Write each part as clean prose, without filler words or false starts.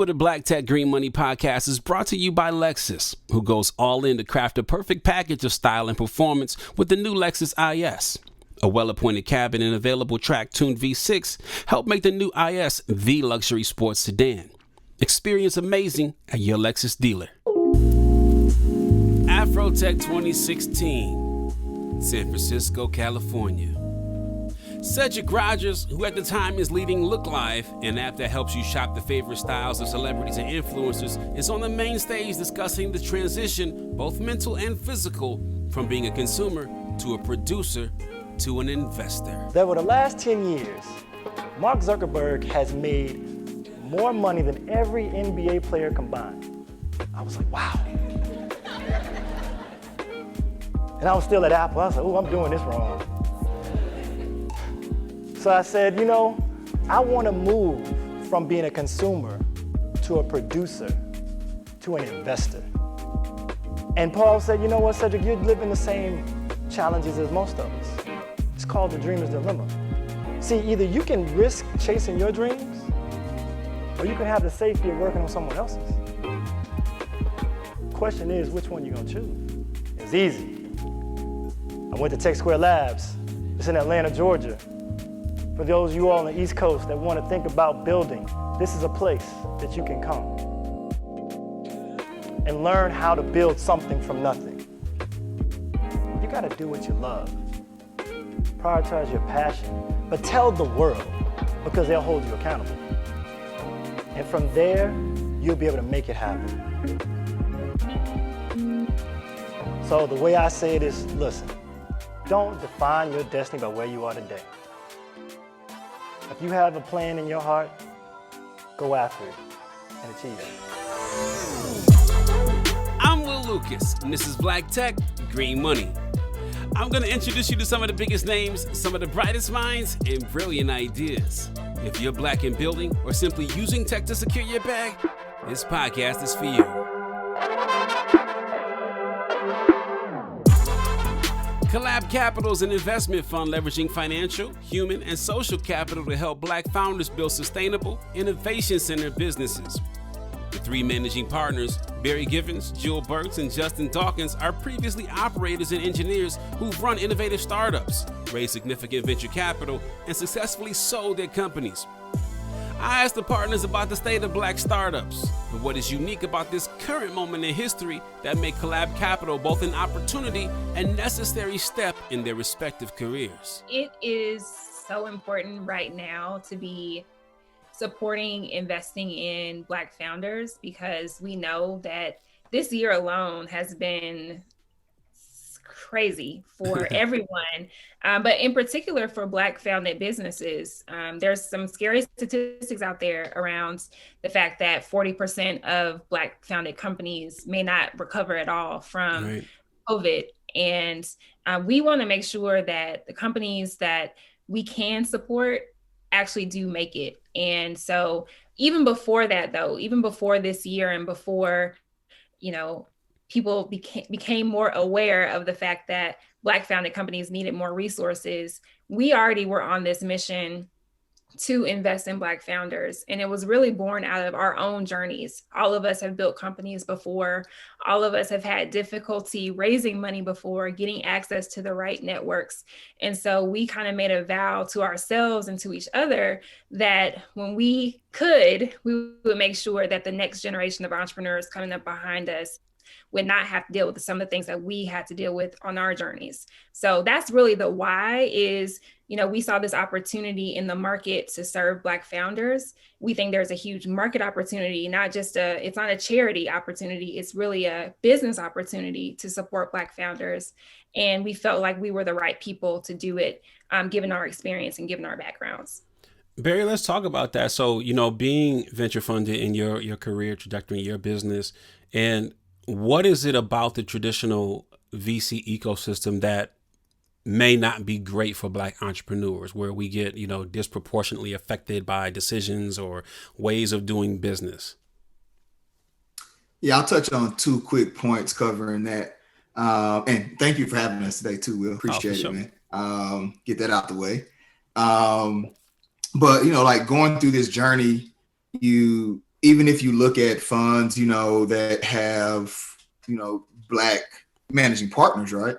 The Black Tech Green Money podcast is brought to you by Lexus, who goes all in to craft a perfect package of style and performance with the new Lexus IS. A well-appointed cabin and available track-tuned V6 help make the new IS the luxury sports sedan. Experience amazing at your Lexus dealer. Afrotech 2016, San Francisco, California. Cedric Rogers, who at the time is leading Look Live, an app that helps you shop the favorite styles of celebrities and influencers, is on the main stage discussing the transition, both mental and physical, from being a consumer to a producer to an investor. Over the last 10 years, Mark Zuckerberg has made more money than every NBA player combined. I was like, wow. And I was still at Apple. I was like, oh, I'm doing this wrong. So I said, I want to move from being a consumer to a producer to an investor. And Paul said, you know what, Cedric, you're living the same challenges as most of us. It's called the dreamer's dilemma. See, either you can risk chasing your dreams, or you can have the safety of working on someone else's. Question is, which one you gonna choose? It's easy. I went to Tech Square Labs. It's in Atlanta, Georgia. For those of you all on the East Coast that want to think about building, this is a place that you can come and learn how to build something from nothing. You got to do what you love. Prioritize your passion, but tell the world, because they'll hold you accountable. And from there, you'll be able to make it happen. So the way I say it is, listen, don't define your destiny by where you are today. If you have a plan in your heart, go after it and achieve it. I'm Will Lucas, and this is Black Tech Green Money. I'm going to introduce you to some of the biggest names, some of the brightest minds, and brilliant ideas. If you're black in building or simply using tech to secure your bag, this podcast is for you. Collab Capital is an investment fund leveraging financial, human, and social capital to help black founders build sustainable, innovation-centered businesses. The three managing partners, Barry Givens, Burks and Justin Dawkins, are previously operators and engineers who've run innovative startups, raised significant venture capital, and successfully sold their companies. I asked the partners about the state of black startups and what is unique about this current moment in history that make Collab Capital both an opportunity and necessary step in their respective careers. It is so important right now to be supporting investing in black founders, because we know that this year alone has been crazy for everyone, but in particular for black founded businesses. There's some scary statistics out there around the fact that 40% of black founded companies may not recover at all from COVID. And we want to make sure that the companies that we can support actually do make it. And so even before that, though, even before this year and before, people became more aware of the fact that black founded companies needed more resources, we already were on this mission to invest in black founders. And it was really born out of our own journeys. All of us have built companies before. All of us have had difficulty raising money before, getting access to the right networks. And so we kind of made a vow to ourselves and to each other that when we could, we would make sure that the next generation of entrepreneurs coming up behind us would not have to deal with some of the things that we had to deal with on our journeys. So that's really the why is, we saw this opportunity in the market to serve black founders. We think there's a huge market opportunity, it's not a charity opportunity. It's really a business opportunity to support black founders. And we felt like we were the right people to do it, given our experience and given our backgrounds. Barry, let's talk about that. So, being venture funded in your career trajectory, your business, and what is it about the traditional VC ecosystem that may not be great for black entrepreneurs, where we get, disproportionately affected by decisions or ways of doing business? Yeah, I'll touch on two quick points covering that. And thank you for having us today too. We'll appreciate it, man. Get that out the way. But, like going through this journey, even if you look at funds, you know, that have, you know, Black managing partners, right?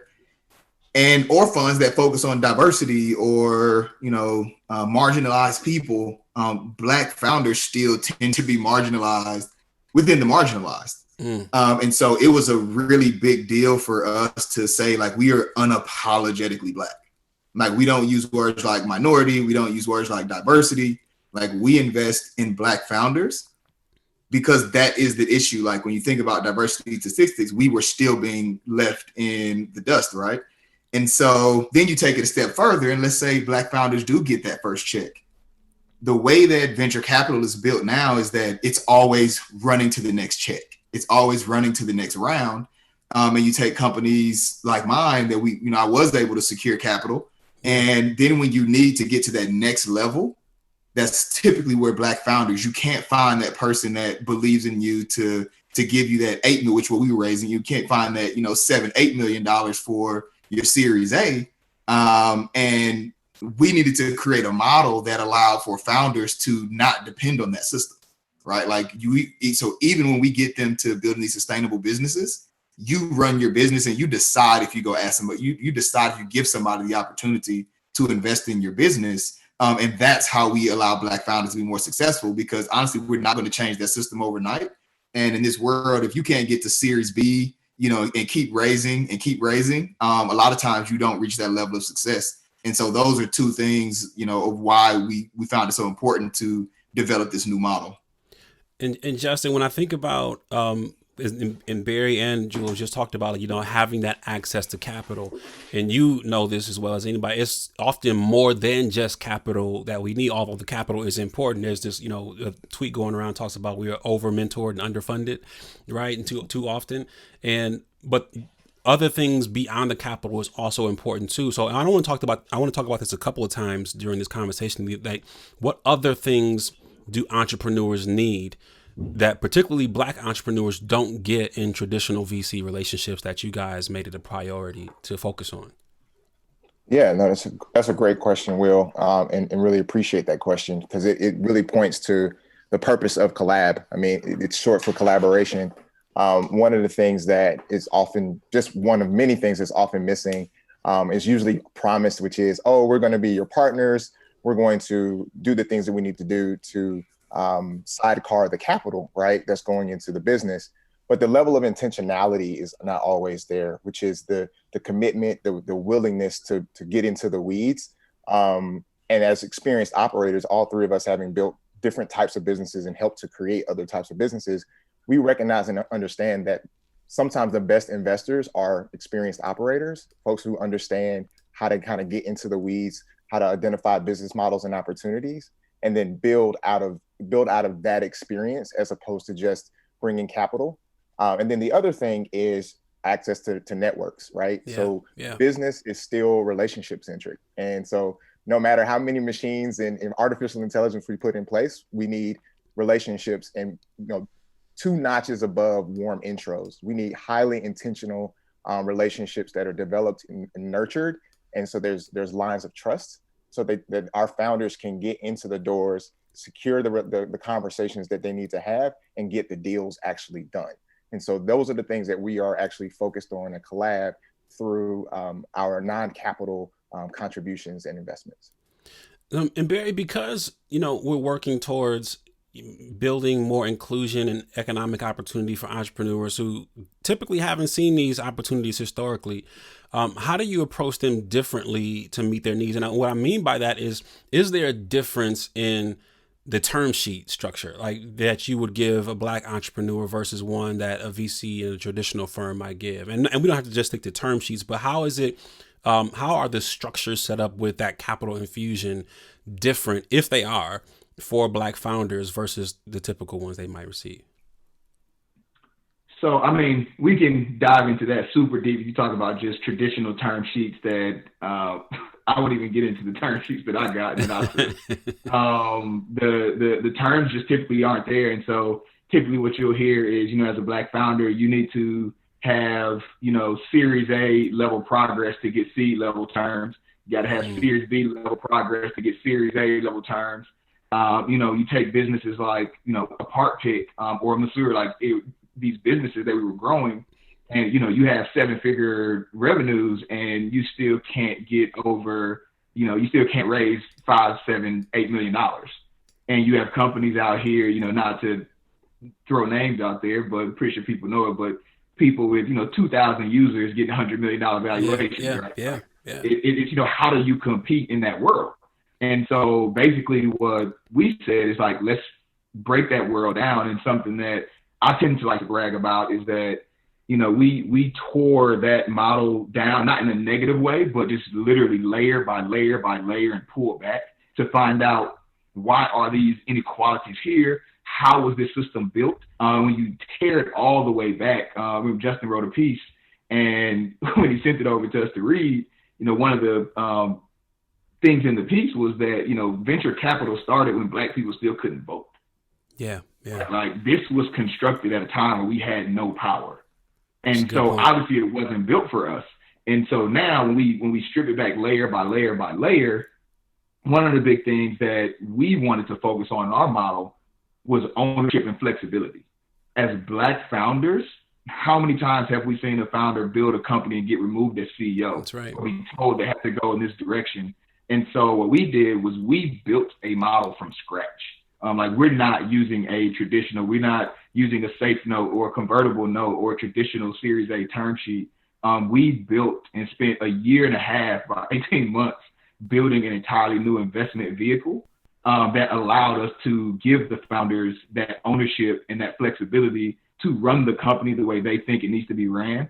And or funds that focus on diversity or, you know, marginalized people, Black founders still tend to be marginalized within the marginalized. And so it was a really big deal for us to say, like, we are unapologetically Black. Like, we don't use words like minority. We don't use words like diversity. Like, we invest in Black founders because that is the issue. Like, when you think about diversity statistics, we were still being left in the dust, right? And so then you take it a step further, and let's say Black founders do get that first check. The way that venture capital is built now is that it's always running to the next check. It's always running to the next round. And you take companies like mine that we, you know, I was able to secure capital. And then when you need to get to that next level, that's typically where Black founders, you can't find that person that believes in you to give you that 8 million, which what we were raising. You can't find that, you know, $7-8 million for your Series A. And we needed to create a model that allowed for founders to not depend on that system, right? Like so even when we get them to building these sustainable businesses, you run your business and you decide if you go ask somebody, you decide if you give somebody the opportunity to invest in your business. And that's how we allow Black founders to be more successful, because honestly, we're not going to change that system overnight. And in this world, if you can't get to Series B, you know, and keep raising, a lot of times you don't reach that level of success. And so those are two things, you know, of why we found it so important to develop this new model. And Justin, when I think about, and Barry and Jules just talked about, you know, having that access to capital, and you know this as well as anybody, it's often more than just capital that we need, although the capital is important. There's this, you know, a tweet going around talks about we are over mentored and underfunded, right? And too often. But other things beyond the capital is also important too. So I want to talk about this a couple of times during this conversation. Like, what other things do entrepreneurs need that particularly Black entrepreneurs don't get in traditional VC relationships that you guys made it a priority to focus on? Yeah, no, that's a great question, Will, and really appreciate that question, because it really points to the purpose of Collab. I mean, it's short for collaboration. One of the things that is often, just one of many things that's often missing, is usually promised, which is, oh, we're going to be your partners. We're going to do the things that we need to do to sidecar the capital, right, that's going into the business. But the level of intentionality is not always there, which is the commitment, the willingness to get into the weeds. And as experienced operators, all three of us having built different types of businesses and helped to create other types of businesses, we recognize and understand that sometimes the best investors are experienced operators, folks who understand how to kind of get into the weeds, how to identify business models and opportunities, and then build out of that experience, as opposed to just bringing capital. And then the other thing is access to networks, right? Yeah, so business is still relationship centric. And so no matter how many machines and artificial intelligence we put in place, we need relationships and, you know, 2 notches above warm intros. We need highly intentional relationships that are developed and nurtured. And so there's lines of trust, so that our founders can get into the doors, secure the conversations that they need to have, and get the deals actually done. And so those are the things that we are actually focused on at Collab through our non-capital contributions and investments. And Barry, because, you know, we're working towards building more inclusion and economic opportunity for entrepreneurs who typically haven't seen these opportunities historically, how do you approach them differently to meet their needs? And what I mean by that is there a difference in the term sheet structure, like that you would give a Black entrepreneur versus one that a VC in a traditional firm might give? And we don't have to just stick to term sheets, but how is it, how are the structures set up with that capital infusion different, if they are, for Black founders versus the typical ones they might receive? So, I mean, we can dive into that super deep. You talk about just traditional term sheets that I wouldn't even get into the term sheets that I got. The terms just typically aren't there. And so typically what you'll hear is, you know, as a Black founder, you need to have, you know, Series A level progress to get seed level terms. You got to have Series B level progress to get Series A level terms. You take businesses like, a Park Pick or a Masseur, these businesses that we were growing, and, you have 7-figure revenues and you still can't get over, you still can't raise $5, $7, $8 million. And you have companies out here, not to throw names out there, but I'm pretty sure people know it, but people with, 2,000 users getting $100 million valuations, right? Yeah. It's, how do you compete in that world? And so basically what we said is let's break that world down. And something that I tend to like to brag about is that, we tore that model down, not in a negative way, but just literally layer by layer by layer, and pull back to find out, why are these inequalities here? How was this system built? When you tear it all the way back, when Justin wrote a piece, and when he sent it over to us to read, one of the things in the piece was that, venture capital started when Black people still couldn't vote. Yeah. This was constructed at a time where we had no power. And so obviously it wasn't built for us. And so now when we strip it back layer by layer by layer, one of the big things that we wanted to focus on in our model was ownership and flexibility. As Black founders, how many times have we seen a founder build a company and get removed as CEO? That's right. Or be told they have to go in this direction. And so what we did was we built a model from scratch. We're not using we're not using a safe note or a convertible note or a traditional Series A term sheet. We built and spent a year and a half, about 18 months, building an entirely new investment vehicle that allowed us to give the founders that ownership and that flexibility to run the company the way they think it needs to be ran.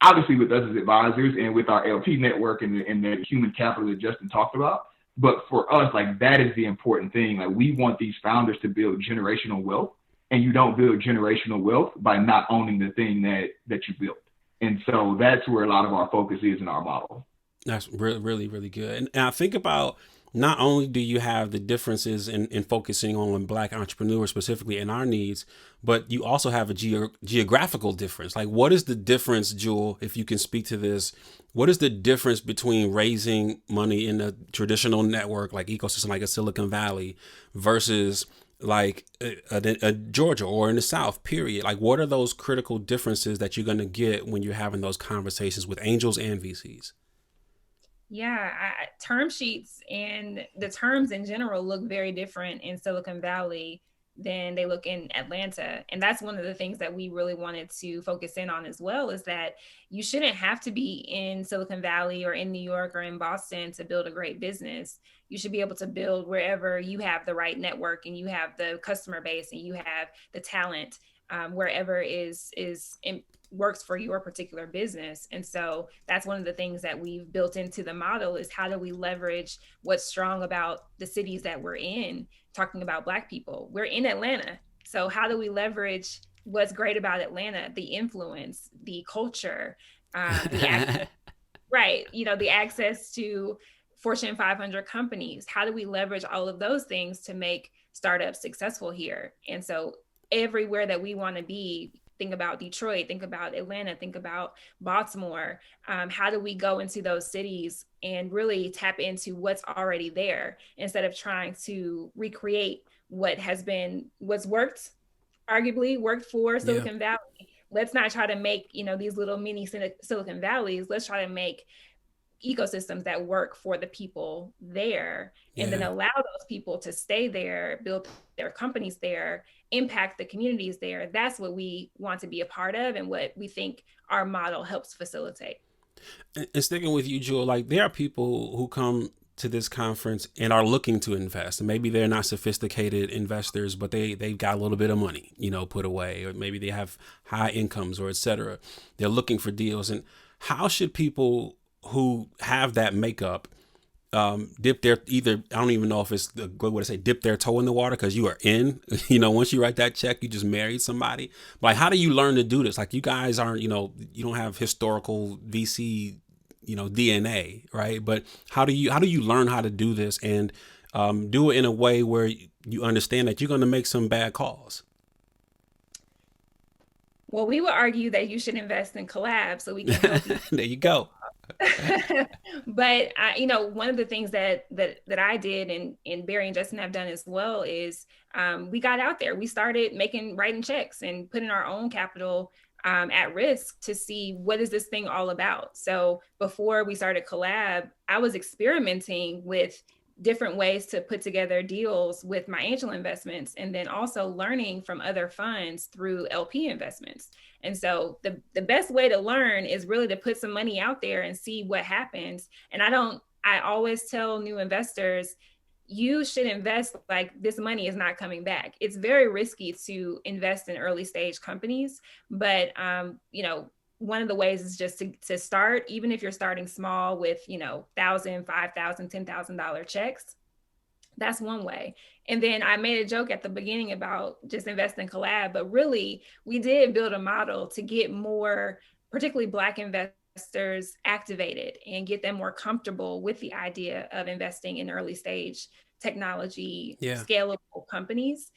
Obviously with us as advisors and with our LP network and the human capital that Justin talked about. But for us, that is the important thing. We want these founders to build generational wealth, and you don't build generational wealth by not owning the thing that you built. And so that's where a lot of our focus is in our model. That's really, really, really good. And I think about, not only do you have the differences in focusing on Black entrepreneurs specifically in our needs, but you also have a geographical difference. What is the difference, Jewel, if you can speak to this? What is the difference between raising money in a traditional network ecosystem like a Silicon Valley versus a Georgia or in the South, period? What are those critical differences that you're going to get when you're having those conversations with angels and VCs? Yeah, term sheets and the terms in general look very different in Silicon Valley than they look in Atlanta. And that's one of the things that we really wanted to focus in on as well, is that you shouldn't have to be in Silicon Valley or in New York or in Boston to build a great business. You should be able to build wherever you have the right network and you have the customer base and you have the talent, wherever works for your particular business. And so that's one of the things that we've built into the model, is how do we leverage what's strong about the cities that we're in, talking about Black people. We're in Atlanta. So how do we leverage what's great about Atlanta, the influence, the culture, the access, right? The access to Fortune 500 companies. How do we leverage all of those things to make startups successful here? And so everywhere that we want to be, think about Detroit, think about Atlanta, think about Baltimore. How do we go into those cities and really tap into what's already there instead of trying to recreate what's worked, arguably worked for Silicon Valley? Let's not try to make, these little mini Silicon Valleys. Let's try to make ecosystems that work for the people there, and then allow those people to stay there, build their companies there, impact the communities there. That's what we want to be a part of and what we think our model helps facilitate. And sticking with you, Jewel, there are people who come to this conference and are looking to invest. And maybe they're not sophisticated investors, but they've got a little bit of money, put away, or maybe they have high incomes or et cetera. They're looking for deals. And how should people who have that makeup dip their, either, I don't even know if it's the good way to say, dip their toe in the water, because you are in, once you write that check, you just married somebody. But how do you learn to do this? You guys aren't, you don't have historical VC, DNA, right? But how do you learn how to do this and do it in a way where you understand that you're going to make some bad calls? Well, we would argue that you should invest in Collab so we can help you. There you go. But one of the things that I did, and Barry and Justin have done as well, is we got out there. We started writing checks and putting our own capital at risk to see what is this thing all about. So before we started Collab, I was experimenting with different ways to put together deals with my angel investments, and then also learning from other funds through LP investments. And so the best way to learn is really to put some money out there and see what happens. And I always tell new investors, you should invest like this money is not coming back. It's very risky to invest in early stage companies, but one of the ways is just to start, even if you're starting small with, $1,000, $5,000, $10,000 checks. That's one way. And then I made a joke at the beginning about just invest in Collab, but really we did build a model to get more, particularly Black investors, activated and get them more comfortable with the idea of investing in early stage technology, scalable companies.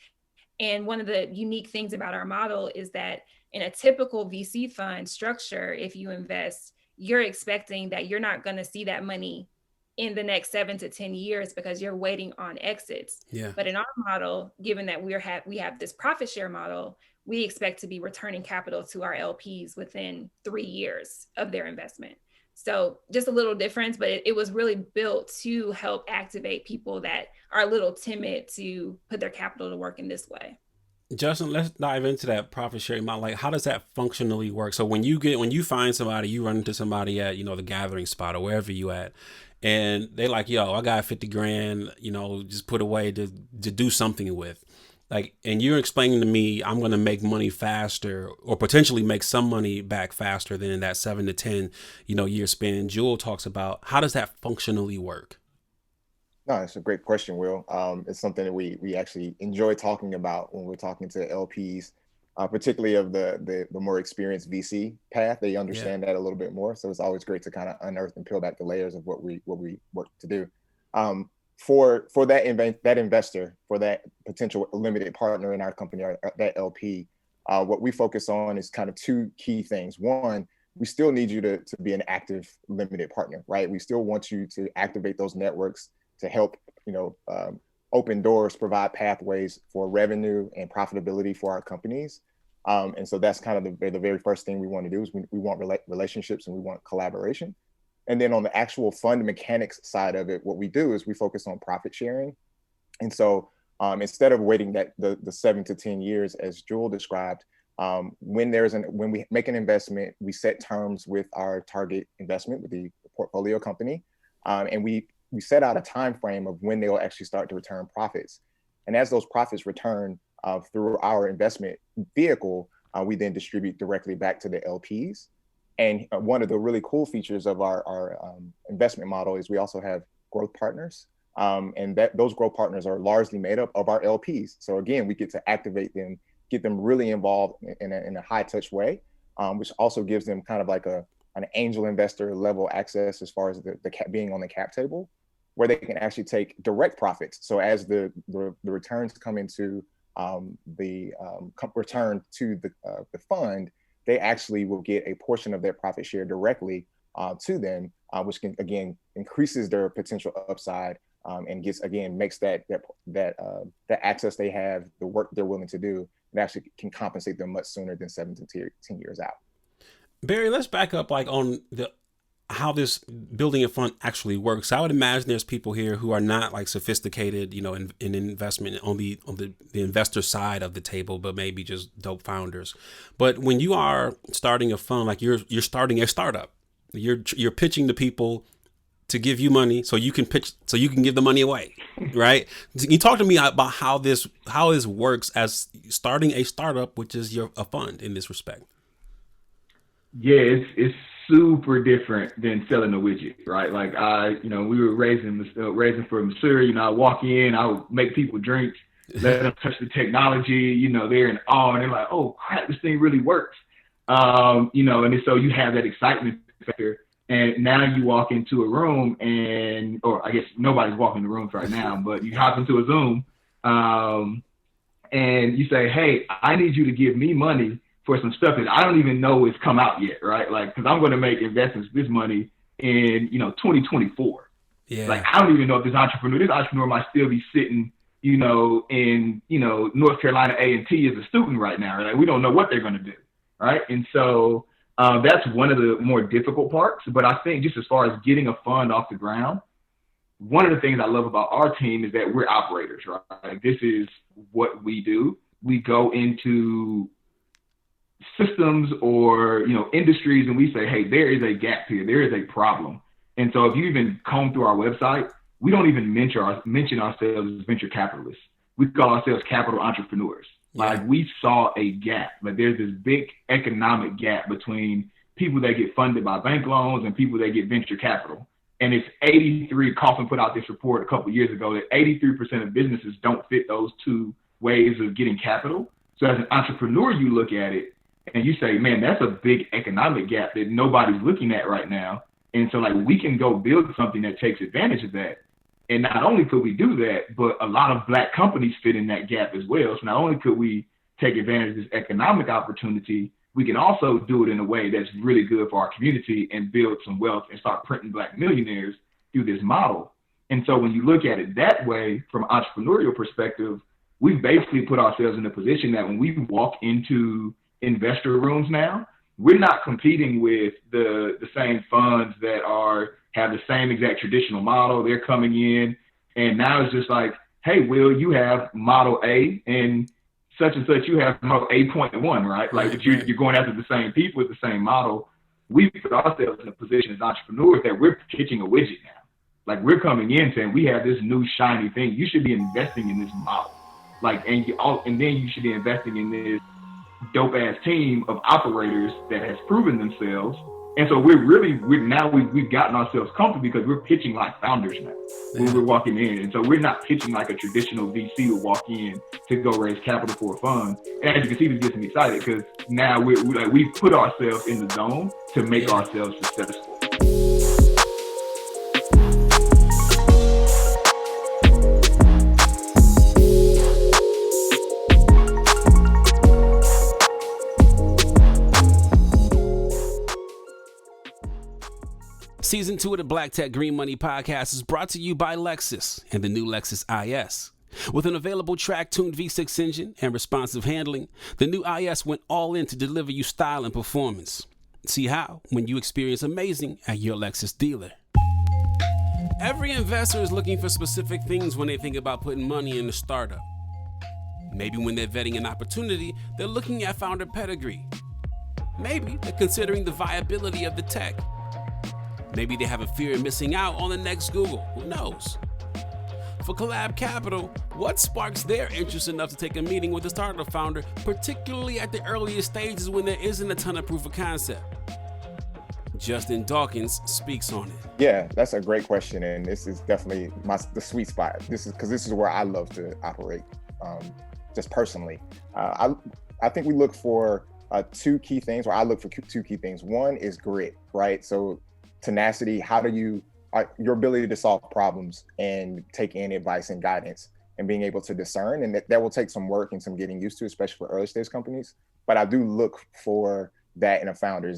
And one of the unique things about our model is that in a typical VC fund structure, if you invest, you're expecting that you're not going to see that money in the next 7 to 10 years because you're waiting on exits. Yeah. But in our model, given that we have this profit share model, we expect to be returning capital to our LPs within 3 years of their investment. So just a little difference, but it was really built to help activate people that are a little timid to put their capital to work in this way. Justin, let's dive into that profit sharing model. Like, how does that functionally work? So when you find somebody, you run into somebody at, the gathering spot or wherever you at, and they like, yo, I got 50 grand, just put away to do something with. Like, and you're explaining to me, I'm going to make money faster or potentially make some money back faster than in that 7 to 10, year span. And Jewel talks about, how does that functionally work? No, it's a great question, Will. It's something that we actually enjoy talking about when we're talking to LPs, particularly of the more experienced VC path. They understand that a little bit more. So it's always great to kind of unearth and peel back the layers of what we work to do. For that investor, for that potential limited partner in our company, or that LP, what we focus on is kind of two key things. One, we still need you to be an active limited partner, right? We still want you to activate those networks to help, open doors, provide pathways for revenue and profitability for our companies. And so that's kind of the very first thing we want to do is we want relationships and we want collaboration. And then on the actual fund mechanics side of it, what we do is we focus on profit sharing. And so instead of waiting the 7 to 10 years, as Jewel described, when we make an investment, we set terms with our target investment, with the portfolio company, and we set out a time frame of when they'll actually start to return profits. And as those profits return through our investment vehicle, we then distribute directly back to the LPs. And one of the really cool features of our investment model is we also have growth partners. And those growth partners are largely made up of our LPs. So again, we get to activate them, get them really involved in a high touch way, which also gives them kind of like an angel investor level access as far as the being on the cap table, where they can actually take direct profits. So as the returns come into return to the fund, they actually will get a portion of their profit share directly to them, which can again increases their potential upside and makes that access they have, the work they're willing to do, and actually can compensate them much sooner than 7 to 10 years out. Barry, let's back up on how this building a fund actually works. I would imagine there's people here who are not like sophisticated, in investment on the investor side of the table, but maybe just dope founders. But when you are starting a fund, like you're starting a startup, you're pitching to people to give you money so you can give the money away, right? Can you talk to me about how this works as starting a startup, which is a fund in this respect? Yeah, it's super different than selling a widget, right? Like we were raising for Missouri. I walk in, I would make people drink, let them touch the technology. They're in awe and they're like, "Oh crap, this thing really works." And so you have that excitement factor. And now you walk into a room or I guess nobody's walking in the rooms right now, but you hop into a Zoom and you say, "Hey, I need you to give me money for some stuff that I don't even know is come out yet," right? Like, because I'm going to make investments with this money in, 2024. Yeah. Like, I don't even know if this entrepreneur might still be sitting, in, North Carolina A&T as a student right now. Like, we don't know what they're going to do. Right. And so that's one of the more difficult parts. But I think just as far as getting a fund off the ground, one of the things I love about our team is that we're operators, right? Like, this is what we do. We go into systems or, industries, and we say, hey, there is a gap here. There is a problem. And so if you even comb through our website, we don't even mention ourselves as venture capitalists. We call ourselves capital entrepreneurs. Yeah. Like, we saw a gap. Like, there's this big economic gap between people that get funded by bank loans and people that get venture capital. And it's 83, Coffin put out this report a couple of years ago that 83% of businesses don't fit those two ways of getting capital. So as an entrepreneur, you look at it and you say, man, that's a big economic gap that nobody's looking at right now. And so, like, we can go build something that takes advantage of that. And not only could we do that, but a lot of Black companies fit in that gap as well. So not only could we take advantage of this economic opportunity, we can also do it in a way that's really good for our community and build some wealth and start printing Black millionaires through this model. And so when you look at it that way, from an entrepreneurial perspective, we've basically put ourselves in a position that when we walk into investor rooms now, we're not competing with the same funds that have the same exact traditional model. They're coming in, and now it's just like, hey, Will, you have model A, and such, you have model 8.1, right? Like, if you're going after the same people with the same model, we put ourselves in a position as entrepreneurs that we're pitching a widget now. Like, we're coming in saying, we have this new shiny thing. You should be investing in this model. Like, and then you should be investing in this dope ass team of operators that has proven themselves. And so we've gotten ourselves comfortable because we're pitching like founders now when we're walking in. And so we're not pitching like a traditional VC would walk in to go raise capital for a fund. And as you can see, this gets me excited because now we've put ourselves in the zone to make ourselves successful. Season 2 of the Black Tech Green Money podcast is brought to you by Lexus and the new Lexus IS. With an available track-tuned V6 engine and responsive handling, the new IS went all in to deliver you style and performance. See how when you experience amazing at your Lexus dealer. Every investor is looking for specific things when they think about putting money in a startup. Maybe when they're vetting an opportunity, they're looking at founder pedigree. Maybe they're considering the viability of the tech. Maybe they have a fear of missing out on the next Google. Who knows? For Collab Capital, what sparks their interest enough to take a meeting with a startup founder, particularly at the earliest stages when there isn't a ton of proof of concept? Justin Dawkins speaks on it. Yeah, that's a great question, and this is definitely the sweet spot. This is where I love to operate, just personally. I think we look for two key things, or I look for two key things. One is grit, right? So tenacity, your ability to solve problems and take in advice and guidance and being able to discern. And that will take some work and some getting used to, especially for early stage companies. But I do look for that in a founder.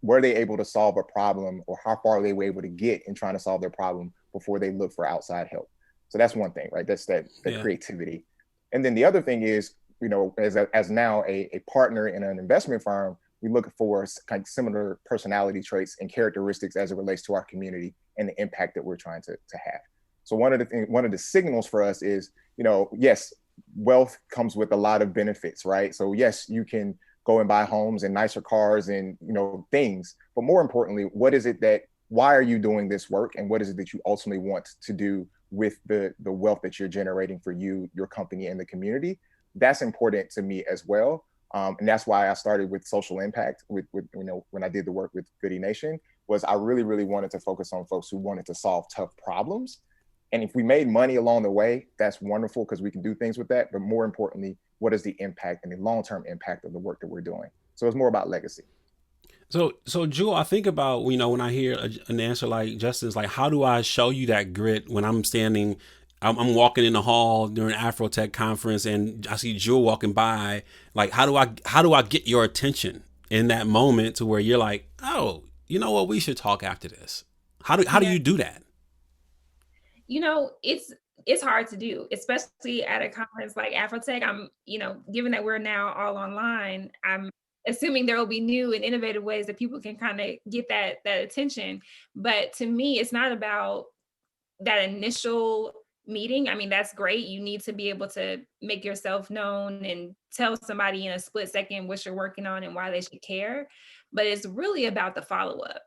Were they able to solve a problem, or how far they were able to get in trying to solve their problem before they look for outside help? So that's one thing, right? That's that creativity. And then the other thing is, as now a partner in an investment firm, we look for kind of similar personality traits and characteristics as it relates to our community and the impact that we're trying to have. So one of the signals for us is, yes, wealth comes with a lot of benefits, right? So yes, you can go and buy homes and nicer cars and, things, but more importantly, why are you doing this work? And what is it that you ultimately want to do with the wealth that you're generating for you, your company, and the community? That's important to me as well. And that's why I started with social impact with when I did the work with Goody Nation, was I really, really wanted to focus on folks who wanted to solve tough problems. And if we made money along the way, that's wonderful because we can do things with that. But more importantly, what is the impact and the long-term impact of the work that we're doing? So it's more about legacy. So Jewel, I think about, when I hear an answer like Justin's, like, how do I show you that grit when I'm walking in the hall during Afrotech conference and I see Jewel walking by? Like, how do I get your attention in that moment to where you're like, oh, you know what, we should talk after this? How do you do that? You know, it's hard to do, especially at a conference like Afrotech. I'm, you know, given that we're now all online, I'm assuming there will be new and innovative ways that people can kind of get that attention. But to me, it's not about that initial meeting. I mean, that's great. You need to be able to make yourself known and tell somebody in a split second what you're working on and why they should care. But it's really about the follow-up.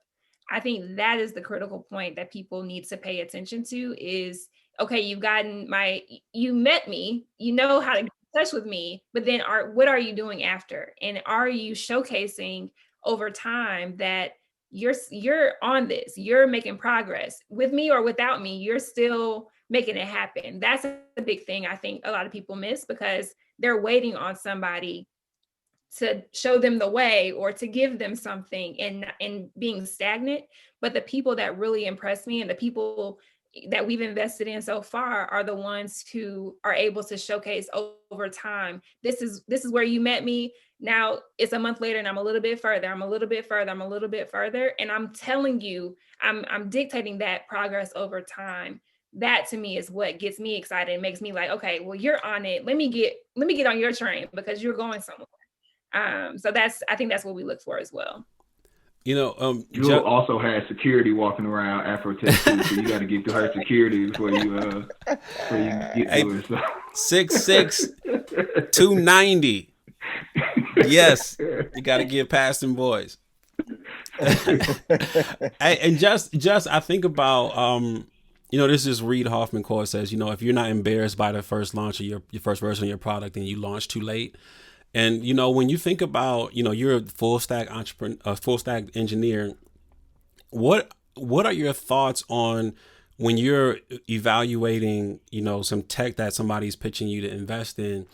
I think that is the critical point that people need to pay attention to is, okay, you met me, you know how to get in touch with me, but then what are you doing after? And are you showcasing over time that you're on this, you're making progress with me or without me, you're still making it happen. That's a big thing I think a lot of people miss because they're waiting on somebody to show them the way or to give them something and being stagnant. But the people that really impress me and the people that we've invested in so far are the ones who are able to showcase over time. This is where you met me. Now it's a month later and I'm a little bit further. I'm a little bit further. And I'm telling you, I'm dictating that progress over time. That to me is what gets me excited and makes me like, okay, well, you're on it. Let me get on your train because you're going somewhere. So I think that's what we look for as well. You know, Jewel also has security walking around Afrotech too, so you got to get through her security before you get to it. So. 6'6", 290. Yes, you got to get past them boys. And just I think about you know, this is Reid Hoffman quote says, you know, if you're not embarrassed by the first launch of your first version of your product, then you launch too late. And, you know, when you think about, you know, you're a full stack entrepreneur, a full stack engineer, what are your thoughts on when you're evaluating, you know, some tech that somebody's pitching you to invest in,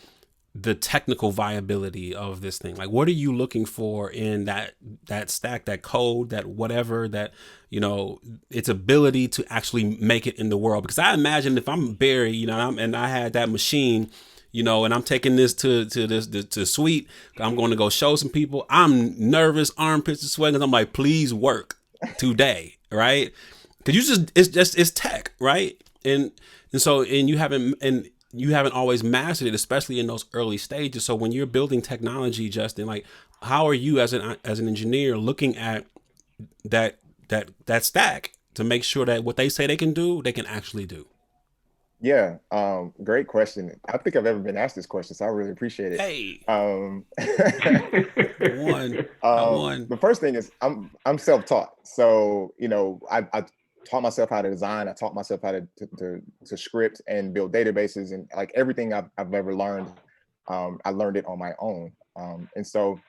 the technical viability of this thing? Like, what are you looking for in that stack, that code, that whatever, that, you know, its ability to actually make it in the world? Because I imagine if I'm Barry, you know, and I had that machine, you know, and I'm taking this to suite, I'm going to go show some people. I'm nervous, armpits are sweating. I'm like, please work today, right? Because it's tech, right? And so you haven't always mastered it, especially in those early stages. So when you're building technology, Justin, like, how are you as an engineer looking at that stack to make sure that what they say they can do, they can actually do? Yeah, great question. I don't think I've ever been asked this question, so I really appreciate it. Hey, The first thing is I'm self-taught, so you know I taught myself how to design. I taught myself how to script and build databases, and like everything I've ever learned, I learned it on my own. And so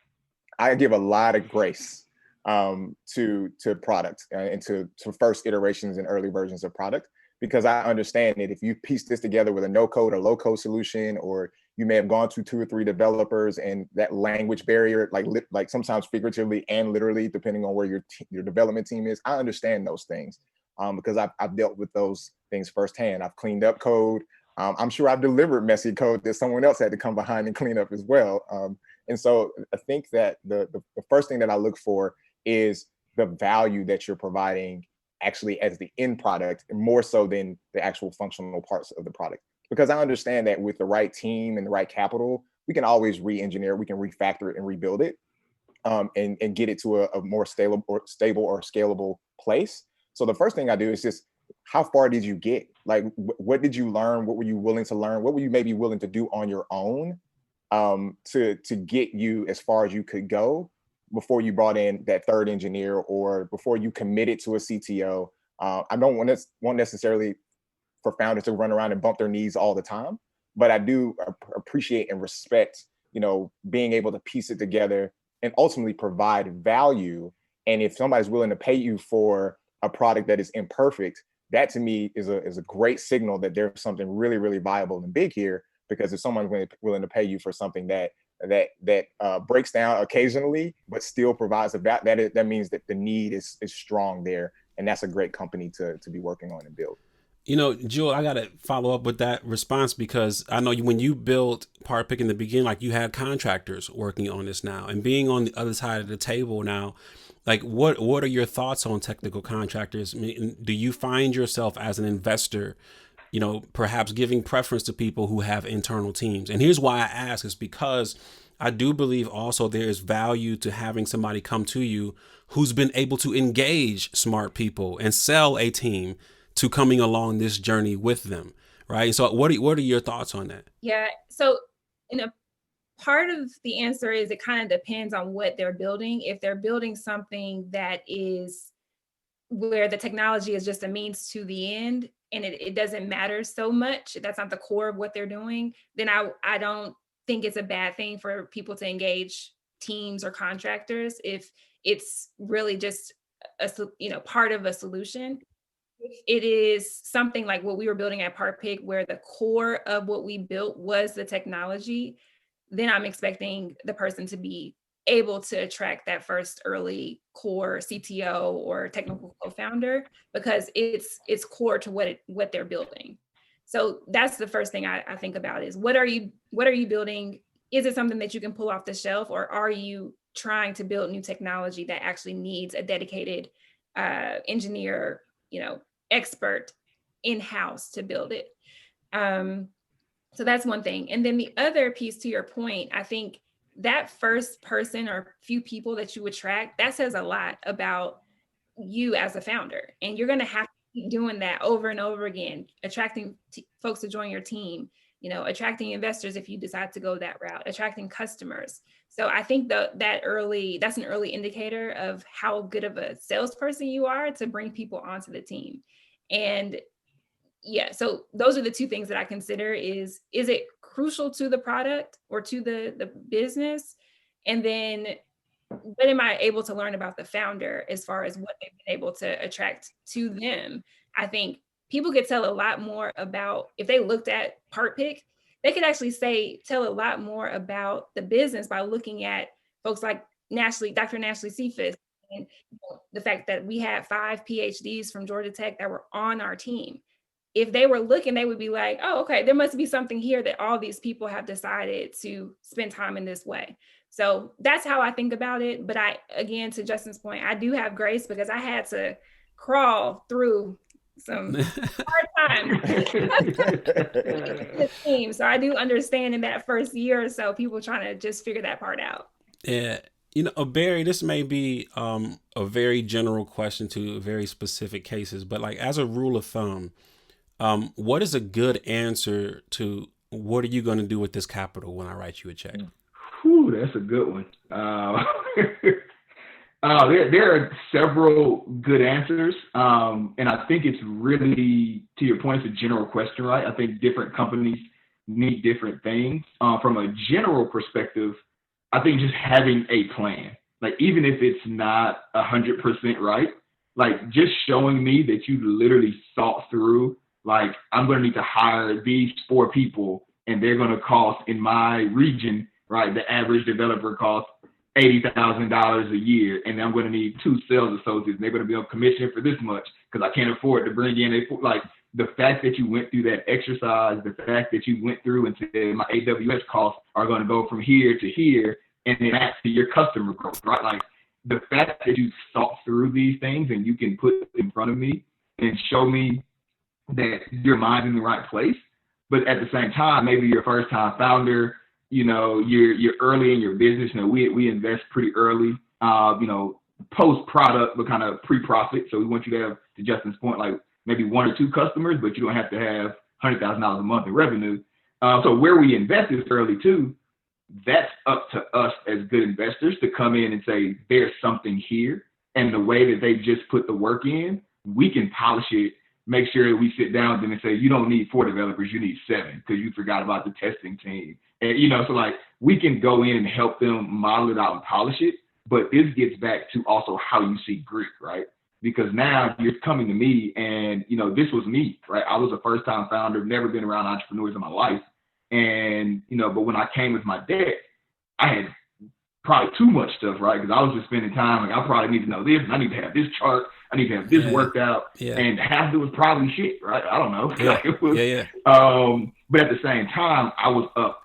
I give a lot of grace to product and to first iterations and early versions of product. Because I understand that if you piece this together with a no code or low code solution, or you may have gone to 2 or 3 developers, and that language barrier, like sometimes figuratively and literally, depending on where your development team is, I understand those things because I've dealt with those things firsthand. I've cleaned up code. I'm sure I've delivered messy code that someone else had to come behind and clean up as well. And so I think that the first thing that I look for is the value that you're providing actually as the end product, more so than the actual functional parts of the product. Because I understand that with the right team and the right capital, we can always re-engineer, we can refactor it and rebuild it, and get it to a more stable or scalable place. So the first thing I do is just, how far did you get? Like, what did you learn? What were you willing to learn? What were you maybe willing to do on your own to get you as far as you could go before you brought in that third engineer, or before you committed to a CTO? I don't want necessarily for founders to run around and bump their knees all the time, but I do appreciate and respect, you know, being able to piece it together and ultimately provide value. And if somebody's willing to pay you for a product that is imperfect, that to me is a great signal that there's something really, really viable and big here. Because if someone's willing to pay you for something that breaks down occasionally, but still provides that means that the need is strong there, and that's a great company to be working on and build. You know, Jewel, I got to follow up with that response because I know when you built PartPick in the beginning, like you had contractors working on this now, and being on the other side of the table now, like what are your thoughts on technical contractors? I mean, do you find yourself as an investor, you know, perhaps giving preference to people who have internal teams? And here's why I ask is because I do believe also there is value to having somebody come to you who's been able to engage smart people and sell a team to coming along this journey with them, right? So what are your thoughts on that? Yeah, so in a part of the answer is it kind of depends on what they're building. If they're building something that is where the technology is just a means to the end and it doesn't matter so much, that's not the core of what they're doing, then I don't think it's a bad thing for people to engage teams or contractors if it's really just part of a solution. If it is something like what we were building at PartPick, where the core of what we built was the technology, then I'm expecting the person to be able to attract that first early core CTO or technical co-founder because it's core to what they're building. So that's the first thing I think about is what are you building? Is it something that you can pull off the shelf, or are you trying to build new technology that actually needs a dedicated engineer, expert in-house to build it? So that's one thing. And then the other piece to your point, I think that first person or few people that you attract, that says a lot about you as a founder. And you're going to have to keep doing that over and over again, attracting folks to join your team, attracting investors if you decide to go that route, attracting customers. So I think that's an early indicator of how good of a salesperson you are to bring people onto the team. And yeah, so those are the two things that I consider is it crucial to the product or to the business? And then what am I able to learn about the founder as far as what they've been able to attract to them? I think people could tell a lot more about, if they looked at PartPick, they could actually tell a lot more about the business by looking at folks like Dr. Nashley Cephas, and the fact that we had 5 PhDs from Georgia Tech that were on our team. If they were looking, they would be like, oh, okay, there must be something here that all these people have decided to spend time in this way. So that's how I think about it. But again, to Justin's point, I do have grace because I had to crawl through some hard times. The team. So I do understand in that first year or so, people trying to just figure that part out. Yeah. Barry, this may be a very general question to very specific cases, but like as a rule of thumb, what is a good answer to what are you going to do with this capital when I write you a check? Whew, that's a good one. There are several good answers. And I think it's really, to your point, it's a general question, right? I think different companies need different things. From a general perspective, I think just having a plan, like even if it's not 100% right, like just showing me that you literally thought through, like I'm going to need to hire these 4 people and they're going to cost in my region, right? The average developer costs $80,000 a year, and I'm going to need 2 sales associates. And they're going to be on commission for this much because I can't afford to bring in like the fact that you went through that exercise, the fact that you went through and said my AWS costs are going to go from here to here, and then that's to your customer growth, right? Like the fact that you thought through these things and you can put it in front of me and show me that your mind's in the right place, but at the same time, maybe you're a first-time founder, you're early in your business. We invest pretty early, post-product, but kind of pre-profit. So we want you to have, to Justin's point, like maybe 1 or 2 customers, but you don't have to have $100,000 a month in revenue. So where we invest is early too. That's up to us as good investors to come in and say, there's something here. And the way that they just put the work in, we can polish it, make sure that we sit down with them and say, you don't need 4 developers, you need 7 because you forgot about the testing team. And, so like we can go in and help them model it out and polish it. But this gets back to also how you see grit, right? Because now you're coming to me and, this was me, right? I was a first-time founder, never been around entrepreneurs in my life. And, but when I came with my deck, I had probably too much stuff, right? Because I was just spending time like I probably need to know this, and I need to have this chart, I need to have this worked out, and half of it was probably shit, right? I don't know. Yeah. Like it was, but at the same time, I was up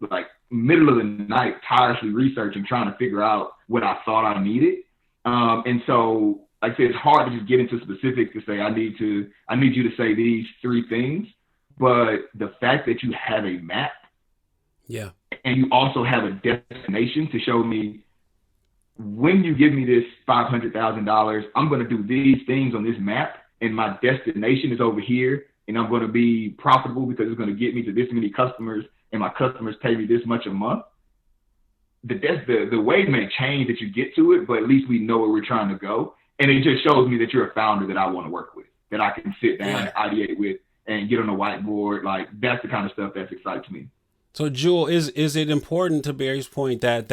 like middle of the night, tirelessly researching, trying to figure out what I thought I needed. And so, like I said, it's hard to just get into specifics to say I need you to say these 3 things. But the fact that you have a map, and you also have a destination to show me when you give me this $500,000, I'm going to do these things on this map, and my destination is over here, and I'm going to be profitable because it's going to get me to this many customers, and my customers pay me this much a month. The way may change that you get to it, but at least we know where we're trying to go. And it just shows me that you're a founder that I want to work with, that I can sit down and ideate with and get on a whiteboard. Like, that's the kind of stuff that's exciting to me. So, Jewel, is it important, to Barry's point, that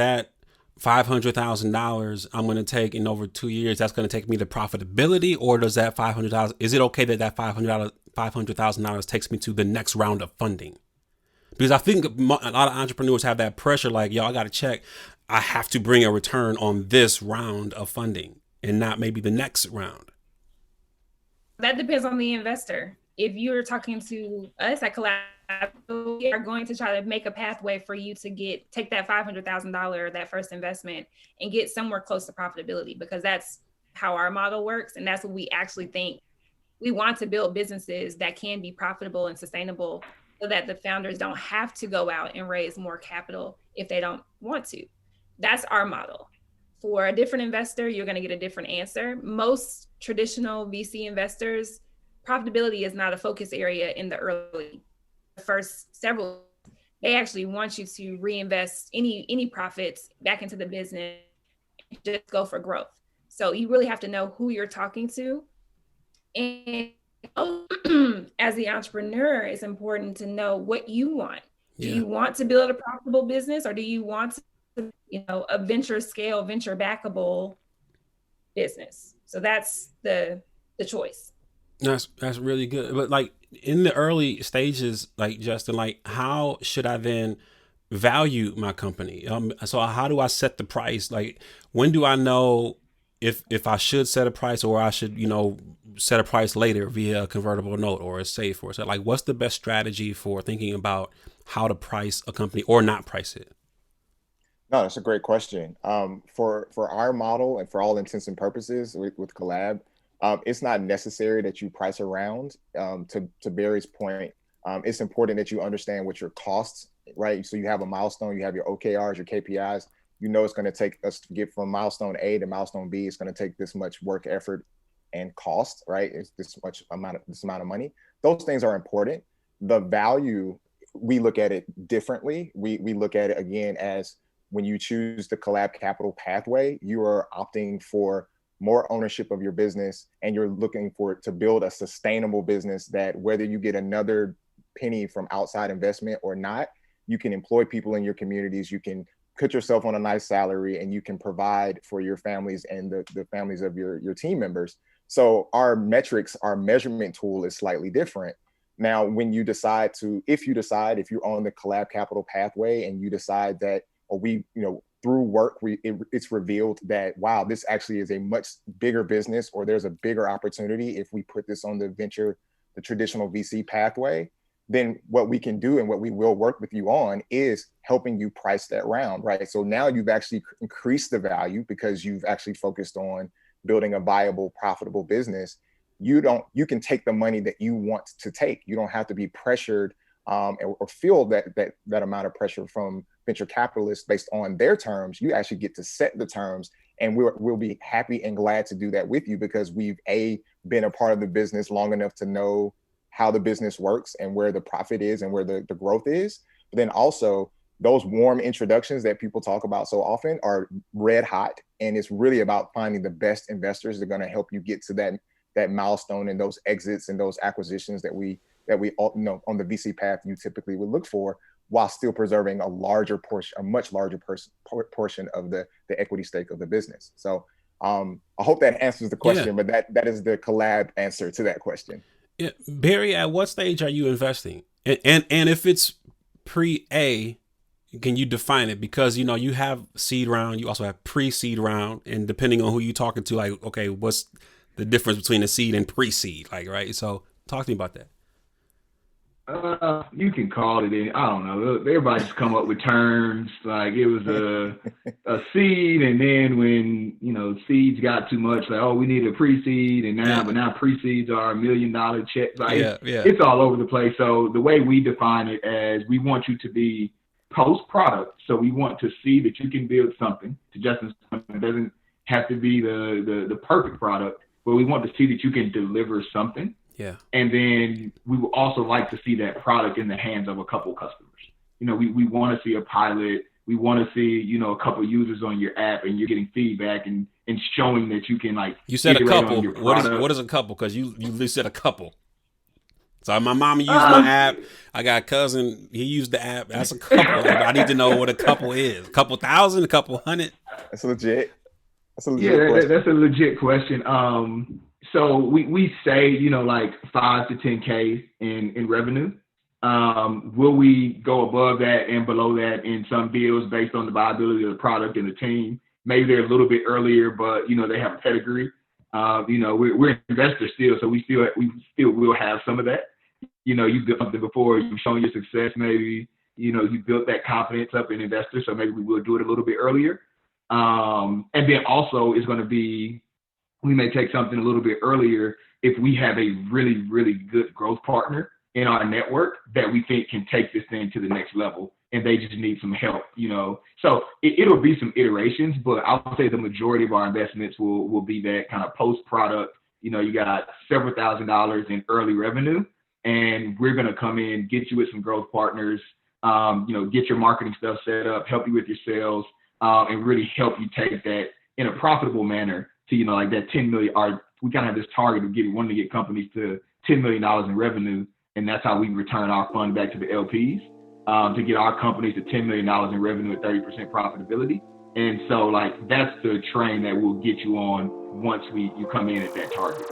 $500,000 I'm going to take in over 2 years, that's going to take me to profitability? Or does that $500,000, is it okay that $500,000 takes me to the next round of funding? Because I think a lot of entrepreneurs have that pressure, like, yo, I got to check. I have to bring a return on this round of funding and not maybe the next round. That depends on the investor. If you're talking to us at Collab, we are going to try to make a pathway for you to take that $500,000, that first investment, and get somewhere close to profitability, because that's how our model works. And that's what we actually think. We want to build businesses that can be profitable and sustainable, so that the founders don't have to go out and raise more capital if they don't want to. That's our model. For a different investor, you're going to get a different answer. Most traditional VC investors, profitability is not a focus area in the first several. They actually want you to reinvest any profits back into the business, just go for growth. So you really have to know who you're talking to. And as the entrepreneur, it's important to know what you want. Do you want to build a profitable business, or do you want to, a venture backable business? So that's the choice. That's really good. But like in the early stages, like Justin, like how should I then value my company? So how do I set the price? Like when do I know if I should set a price, or I should, set a price later via a convertible note or a safe, or so? Like what's the best strategy for thinking about how to price a company or not price it? No, that's a great question. For our model and for all intents and purposes with Collab, it's not necessary that you price around. To Barry's point, it's important that you understand what your costs, right? So you have a milestone, you have your OKRs, your KPIs. It's going to take us to get from milestone A to milestone B. It's going to take this much work, effort, and cost, right? It's this amount of money. Those things are important. The value, we look at it differently. We look at it again as when you choose the Collab Capital pathway, you are opting for more ownership of your business, and you're looking to build a sustainable business that whether you get another penny from outside investment or not, you can employ people in your communities, you can put yourself on a nice salary, and you can provide for your families and the families of your team members. So our metrics, our measurement tool is slightly different. Now, when you decide if you're on the Collab Capital pathway and you decide that, or through work, it's revealed that, wow, this actually is a much bigger business, or there's a bigger opportunity if we put this on the traditional VC pathway, then what we can do and what we will work with you on is helping you price that round, right? So now you've actually increased the value because you've actually focused on building a viable, profitable business. You can take the money that you want to take. You don't have to be pressured or feel that amount of pressure from venture capitalists based on their terms. You actually get to set the terms, and we'll be happy and glad to do that with you because we've been a part of the business long enough to know how the business works and where the profit is and where the growth is. But then also those warm introductions that people talk about so often are red hot, and it's really about finding the best investors that are going to help you get to that milestone and those exits and those acquisitions that we all on the VC path you typically would look for, while still preserving a much larger portion of the equity stake of the business. So I hope that answers the question, but that is the Collab answer to that question. Yeah. Barry, at what stage are you investing? And if it's pre-A, Can you define it? Because, you know, you have seed round, you also have pre-seed round, and depending on who you're talking to, like, okay, what's the difference between a seed and pre-seed? Like, right? So talk to me about that. You can call it in. I don't know. Everybody just come up with terms. Like it was a seed, and then when seeds got too much, like we need a pre-seed, and but now pre-seeds are $1 million checks. Like it's all over the place. So the way we define it as we want you to be post-product. So we want to see that you can build something. To Justin's point, it doesn't have to be the perfect product, but we want to see that you can deliver something. Yeah. And then we would also like to see that product in the hands of a couple customers. We want to see a pilot. We want to see, a couple users on your app, and you're getting feedback and showing that you can You said a couple. What is a couple? Because you said a couple. So my mama used my app. I got a cousin. He used the app. That's a couple. I need to know what a couple is. A couple thousand, a couple hundred. That's legit. That's a legit question. So we say, like 5 to 10K in revenue. Will we go above that and below that in some deals based on the viability of the product and the team? Maybe they're a little bit earlier, but they have a pedigree. We're investors still, so we still will have some of that. You've built something before, you've shown your success. Maybe you built that confidence up in investors, so maybe we will do it a little bit earlier. And then also it's going to be, we may take something a little bit earlier if we have a really, really good growth partner in our network that we think can take this thing to the next level, and they just need some help, So it'll be some iterations, but I would say the majority of our investments will be that kind of post-product. You got several $1,000s in early revenue, and we're going to come in, get you with some growth partners, get your marketing stuff set up, help you with your sales, and really help you take that in a profitable manner to, like that 10 million, we kind of have this target of wanting to get companies to $10 million in revenue. And that's how we return our fund back to the LPs, to get our companies to $10 million in revenue at 30% profitability. And so that's the train that we'll get you on once you come in at that target.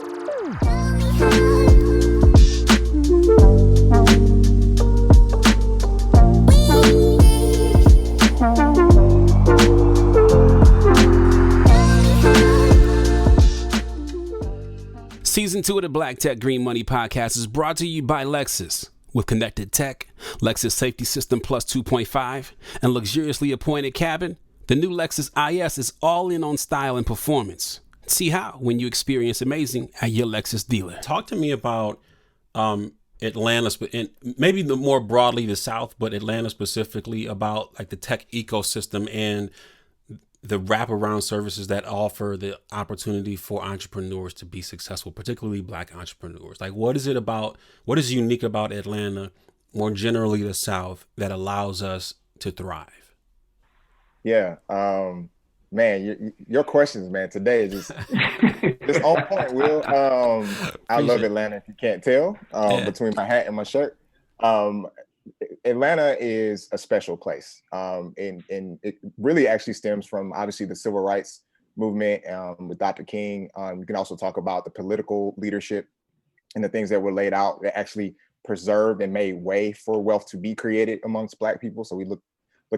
Season 2 of the Black Tech Green Money Podcast is brought to you by Lexus. With connected tech, Lexus Safety System Plus 2.5, and luxuriously appointed cabin, the new Lexus IS is all in on style and performance. See how when you experience amazing at your Lexus dealer. Talk to me about Atlanta, and maybe more broadly the South, but Atlanta specifically, about the tech ecosystem and the wraparound services that offer the opportunity for entrepreneurs to be successful, particularly Black entrepreneurs. What is unique about Atlanta, more generally the South, that allows us to thrive? Yeah. Man, your questions, man, today is just on point, Will. I love Atlanta, if you can't tell, between my hat and my shirt. Atlanta is a special place, and it really actually stems from obviously the civil rights movement with Dr. King. You can also talk about the political leadership and the things that were laid out that actually preserved and made way for wealth to be created amongst Black people. So we look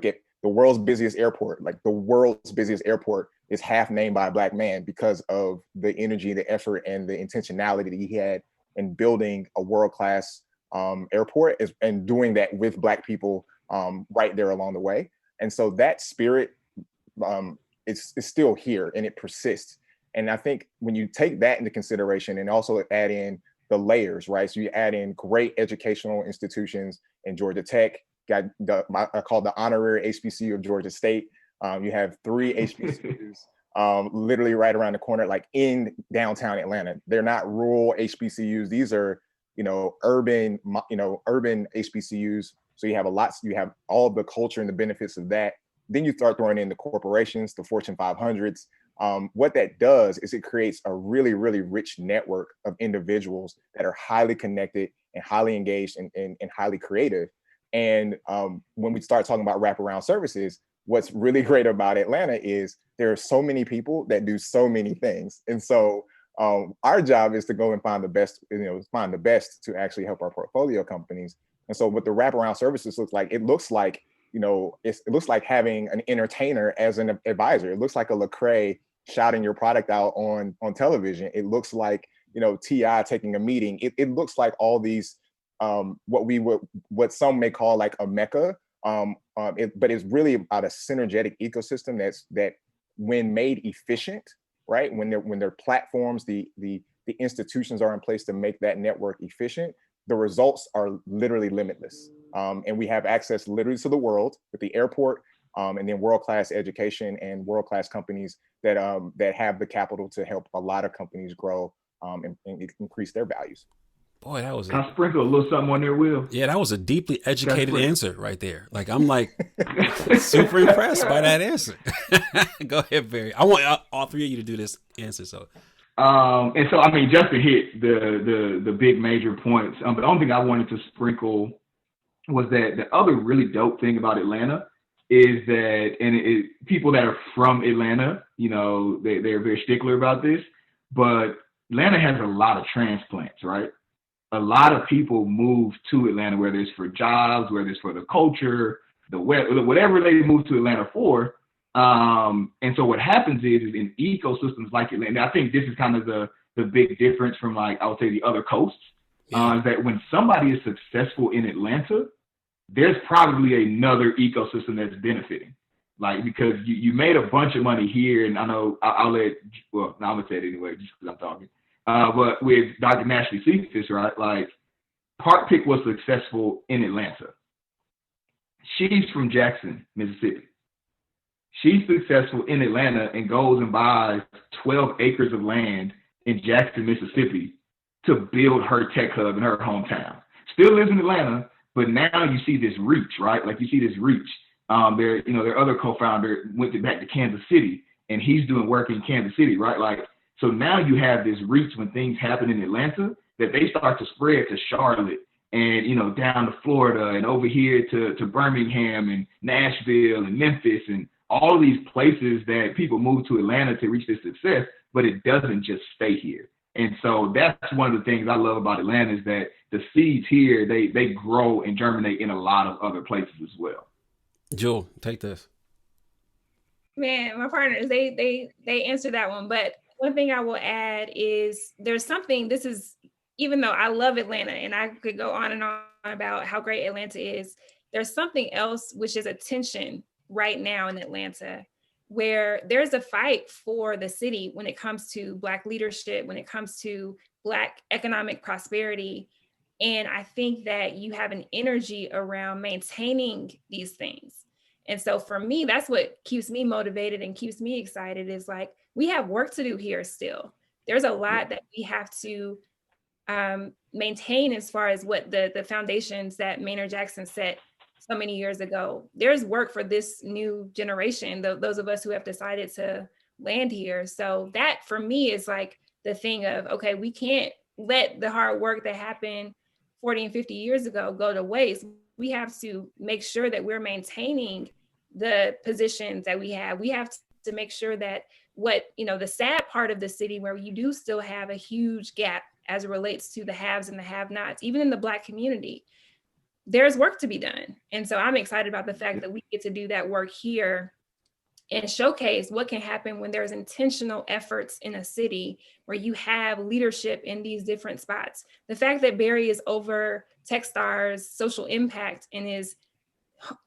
at the world's busiest airport. The world's busiest airport is half named by a Black man because of the energy, the effort, and the intentionality that he had in building a world-class airport and doing that with Black people right there along the way. And so that spirit is still here, and it persists. And I think when you take that into consideration and also add in the layers, right? So you add in great educational institutions in Georgia Tech, got I call the honorary HBCU of Georgia State. You have 3 HBCUs literally right around the corner, in downtown Atlanta. They're not rural HBCUs. These are urban HBCUs. So you have all of the culture and the benefits of that. Then you start throwing in the corporations, the Fortune 500s. What that does is it creates a really, really rich network of individuals that are highly connected and highly engaged and highly creative. And when we start talking about wraparound services, what's really great about Atlanta is there are so many people that do so many things. And so our job is to go and find the best to actually help our portfolio companies. And so what the wraparound services looks like, it looks like it looks like having an entertainer as an advisor. It looks like a Lecrae shouting your product out on television. It looks like, T.I. taking a meeting. It looks like all these, what some may call like a mecca. But it's really about a synergetic ecosystem that when made efficient, right? When their platforms, the institutions are in place to make that network efficient, the results are literally limitless. And we have access literally to the world with the airport, and then world-class education and world-class companies that have the capital to help a lot of companies grow and increase their values. Boy, that was Can I sprinkle a little something on there, Will? Yeah, that was a deeply educated answer right there. Like, I'm like super impressed by that answer. Go ahead, Barry. I want all three of you to do this answer. So, and so, I mean, Justin hit the big major points. The only thing I wanted to sprinkle was that the other really dope thing about Atlanta is that, people that are from Atlanta, they're very stickler about this, but Atlanta has a lot of transplants, right? A lot of people move to Atlanta, whether it's for jobs, whether it's for the culture, the weather, whatever they move to Atlanta for. And so what happens is in ecosystems like Atlanta, I think this is kind of the big difference from, like, I would say the other coasts, is that when somebody is successful in Atlanta, there's probably another ecosystem that's benefiting. Like, because you made a bunch of money here, and I know I'm going to say it anyway, just because I'm talking. But with Dr. Nashley Cephas, right, like, Park Pick was successful in Atlanta. She's from Jackson, Mississippi. She's successful in Atlanta and goes and buys 12 acres of land in Jackson, Mississippi to build her tech hub in her hometown. Still lives in Atlanta, but now you see this reach, right? Like, you see this reach. Their other co-founder went back to Kansas City, and he's doing work in Kansas City, right? Like, so now you have this reach when things happen in Atlanta that they start to spread to Charlotte and, down to Florida and over here to Birmingham and Nashville and Memphis and all of these places that people move to Atlanta to reach this success, but it doesn't just stay here. And so that's one of the things I love about Atlanta is that the seeds here, they grow and germinate in a lot of other places as well. Jewel, take this. Man, my partners, they answered that one. But one thing I will add is there's something, this is, even though I love Atlanta and I could go on and on about how great Atlanta is, there's something else which is a tension right now in Atlanta, where there's a fight for the city when it comes to Black leadership, when it comes to Black economic prosperity. And I think that you have an energy around maintaining these things. And so for me, that's what keeps me motivated and keeps me excited is like, we have work to do here still. There's a lot that we have to maintain as far as what the foundations that Maynard Jackson set so many years ago. There's work for this new generation, those of us who have decided to land here. So that for me is like the thing of, okay, we can't let the hard work that happened 40 and 50 years ago go to waste. We have to make sure that we're maintaining the positions that we have. We have to make sure that the sad part of the city where you do still have a huge gap as it relates to the haves and the have-nots, even in the Black community, there's work to be done. And so I'm excited about the fact that we get to do that work here and showcase what can happen when there's intentional efforts in a city where you have leadership in these different spots. The fact that Barry is over Techstars social impact and is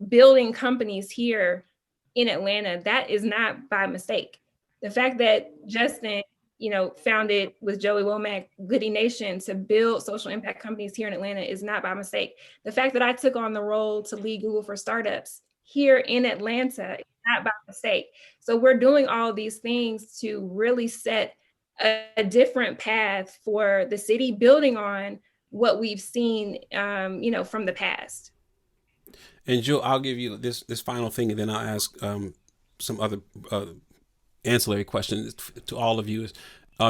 building companies here in Atlanta, that is not by mistake. The fact that Justin, founded with Joey Womack, Goody Nation, to build social impact companies here in Atlanta is not by mistake. The fact that I took on the role to lead Google for Startups here in Atlanta is not by mistake. So we're doing all of these things to really set a different path for the city, building on what we've seen, from the past. And Joe, I'll give you this final thing, and then I'll ask some other ancillary questions to all of you.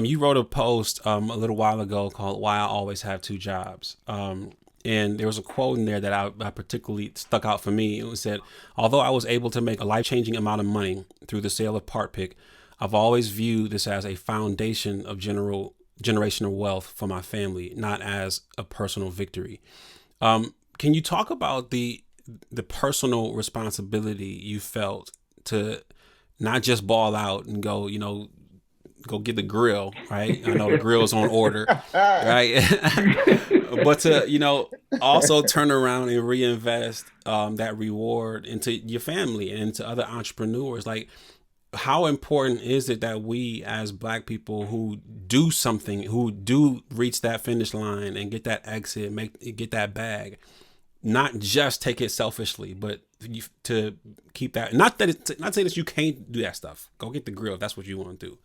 You wrote a post a little while ago called "Why I Always Have Two Jobs," and there was a quote in there that I particularly stuck out for me. It was said, "Although I was able to make a life-changing amount of money through the sale of Part Pick, I've always viewed this as a foundation of generational wealth for my family, not as a personal victory." Can you talk about the the personal responsibility you felt to not just ball out and go, go get the grill, right? I know the grill's on order, right? But to, also turn around and reinvest that reward into your family and into other entrepreneurs. Like, how important is it that we as Black people who do something, who do reach that finish line and get that exit, get that bag, not just take it selfishly, but to keep that, not saying that you can't do that stuff. Go get the grill if that's what you want to do.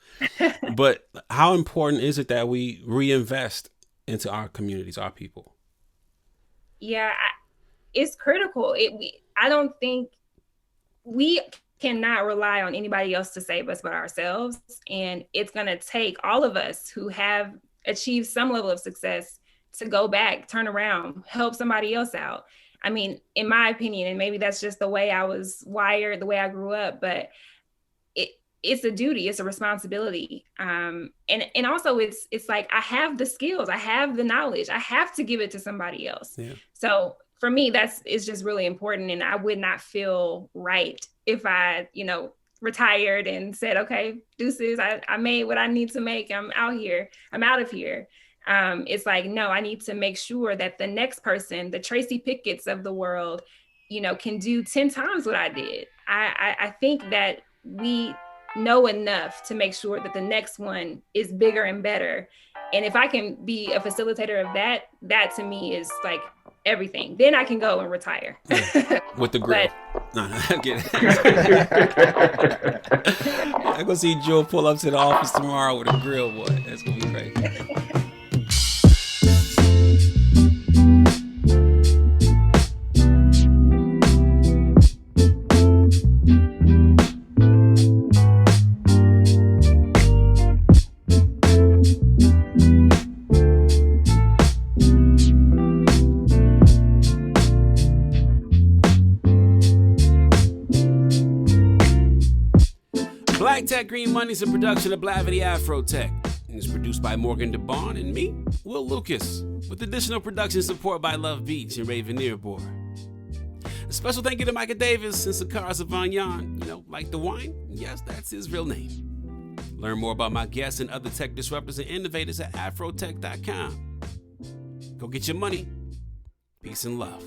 But how important is it that we reinvest into our communities, our people? Yeah, it's critical. I don't think we cannot rely on anybody else to save us but ourselves. And it's going to take all of us who have achieved some level of success to go back, turn around, help somebody else out. I mean, in my opinion, and maybe that's just the way I was wired, the way I grew up, but it's a duty, it's a responsibility. And also it's like, I have the skills, I have the knowledge, I have to give it to somebody else. Yeah. So for me, it's just really important. And I would not feel right if I, retired and said, okay, deuces, I made what I need to make. I'm out of here. It's like, no, I need to make sure that the next person, the Tracy Pickett's of the world, can do 10 times what I did. I think that we know enough to make sure that the next one is bigger and better. And if I can be a facilitator of that to me is like everything. Then I can go and retire. Yeah. With the grill. No, I'm kidding. I'm gonna see Joe pull up to the office tomorrow with a grill, boy. That's gonna be great. Black Tech Green Money is a production of Blavity Afro Tech and is produced by Morgan DeBon and me, Will Lucas, with additional production support by Love Beach and Raven Nearboard. A special thank you to Micah Davis and Sakara Savagnan, like the wine. Yes, that's his real name. Learn more about my guests and other tech disruptors and innovators at afrotech.com. Go get your money. Peace and love.